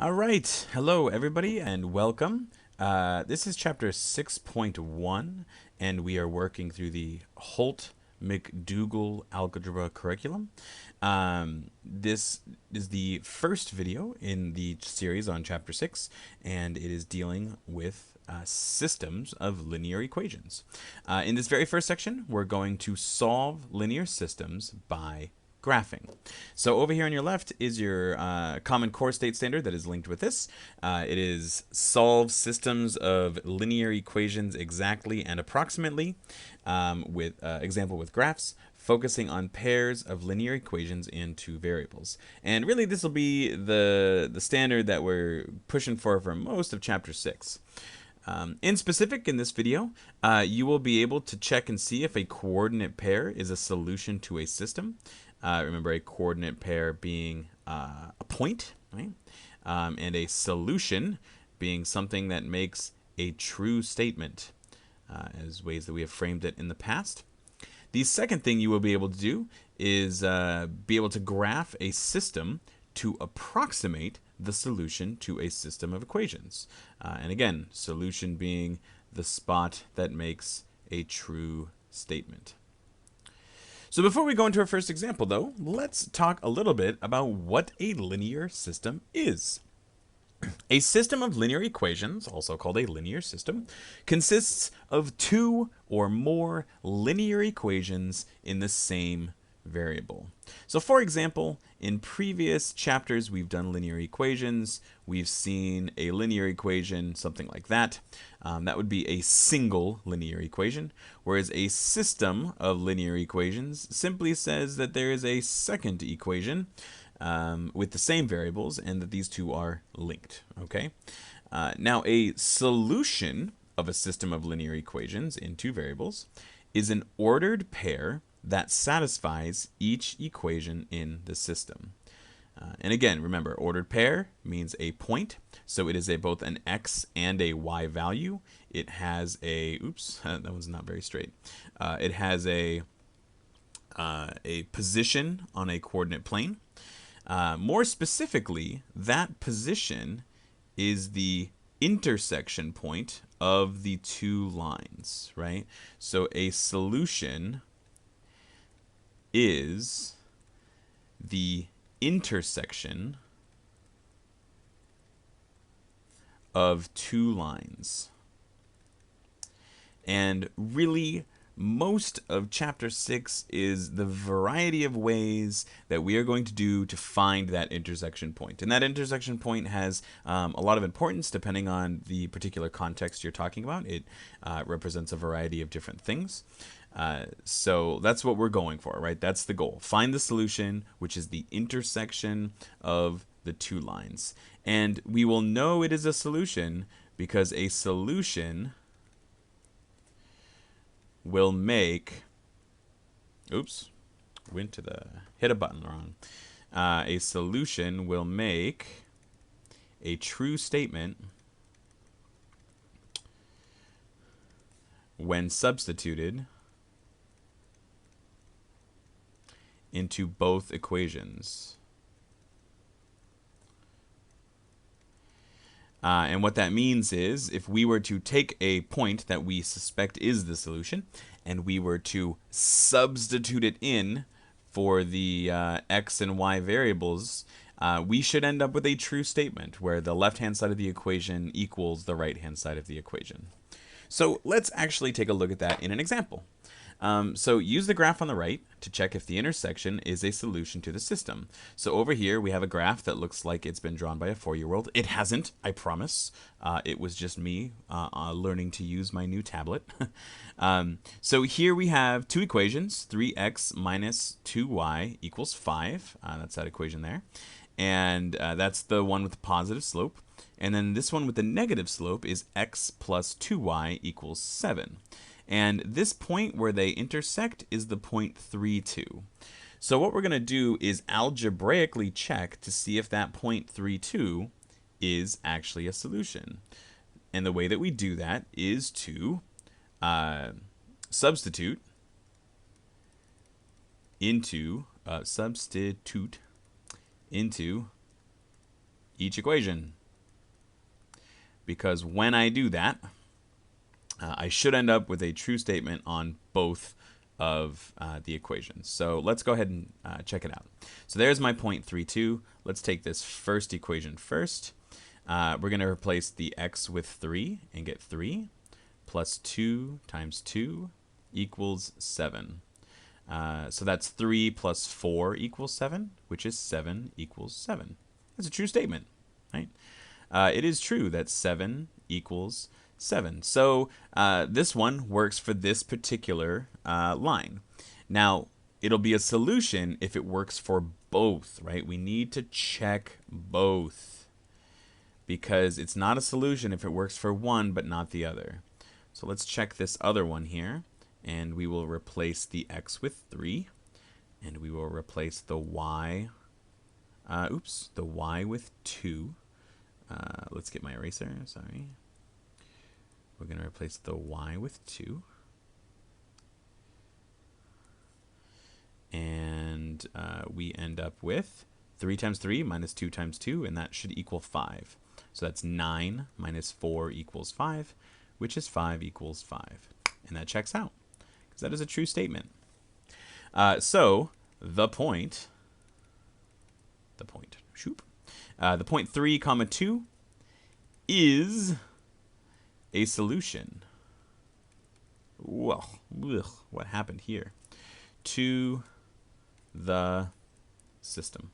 All right. Hello, everybody, and welcome. This is chapter 6.1, and we are working through the Holt McDougall algebra curriculum. This is the first video in the series on chapter 6, and it is dealing with systems of linear equations. In this very first section, we're going to solve linear systems by graphing. So over here on your left is your Common Core State Standard that is linked with this. It is solve systems of linear equations exactly and approximately with example with graphs, focusing on pairs of linear equations in two variables. And really this will be the standard that we're pushing for most of chapter 6. In specific, in this video, you will be able to check and see if a coordinate pair is a solution to a system. Remember, a coordinate pair being a point, right? And a solution being something that makes a true statement, as ways that we have framed it in the past. The second thing you will be able to do is be able to graph a system to approximate the solution to a system of equations. And again, solution being the spot that makes a true statement. So before we go into our first example, though, let's talk a little bit about what a linear system is. A system of linear equations, also called a linear system, consists of two or more linear equations in the same variable. So for example, in previous chapters we've done linear equations. We've seen a linear equation, something like that. That would be a single linear equation, whereas a system of linear equations simply says that there is a second equation with the same variables and that these two are linked. Okay. Now a solution of a system of linear equations in two variables is an ordered pair that satisfies each equation in the system. And again, remember, ordered pair means a point, so it is both an x and a y value. It has a, oops, that one's not very straight. It has a position on a coordinate plane. More specifically, that position is the intersection point of the two lines, right? So a solution is the intersection of two lines. And really, most of chapter 6 is the variety of ways that we are going to do to find that intersection point. And that intersection point has a lot of importance depending on the particular context you're talking about. It represents a variety of different things. So that's what we're going for, right? That's the goal. Find the solution, which is the intersection of the two lines. And we will know it is a solution because a solution will make, oops, hit a button wrong. A solution will make a true statement when substituted into both equations. And what that means is if we were to take a point that we suspect is the solution and we were to substitute it in for the x and y variables, we should end up with a true statement where the left-hand side of the equation equals the right-hand side of the equation. So let's actually take a look at that in an example. So use the graph on the right to check if the intersection is a solution to the system. So over here we have a graph that looks like it's been drawn by a 4-year-old. It hasn't, I promise. It was just me learning to use my new tablet. So here we have two equations, 3x minus 2y equals 5. That's that equation there. And that's the one with the positive slope. And then this one with the negative slope is x plus 2y equals 7. And this point where they intersect is the point 3, 2. So what we're going to do is algebraically check to see if that point 3, 2 is actually a solution. And the way that we do that is to substitute into each equation. Because when I do that, I should end up with a true statement on both of the equations. So let's go ahead and check it out. So there's my 0.32. Let's take this first equation first. We're going to replace the x with 3 and get 3 plus 2 times 2 equals 7. So that's 3 plus 4 equals 7, which is 7 equals 7. That's a true statement, right? It is true that 7 equals 7. So this one works for this particular line. Now, it'll be a solution if it works for both, right? We need to check both because it's not a solution if it works for one but not the other. So let's check this other one here, and we will replace the x with 3, and we will replace the y, the y with 2. Let's get my eraser, sorry. We're going to replace the y with 2. And we end up with 3 times 3 minus 2 times 2, and that should equal 5. So that's 9 minus 4 equals 5, which is 5 equals 5. And that checks out, because that is a true statement. So the point 3 comma 2 is a solution. Well, what happened here? To the system.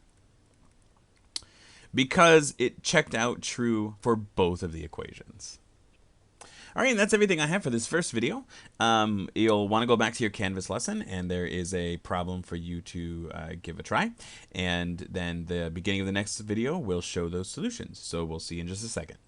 Because it checked out true for both of the equations. All right, and that's everything I have for this first video. You'll want to go back to your Canvas lesson, and there is a problem for you to give a try. And then the beginning of the next video will show those solutions. So we'll see you in just a second.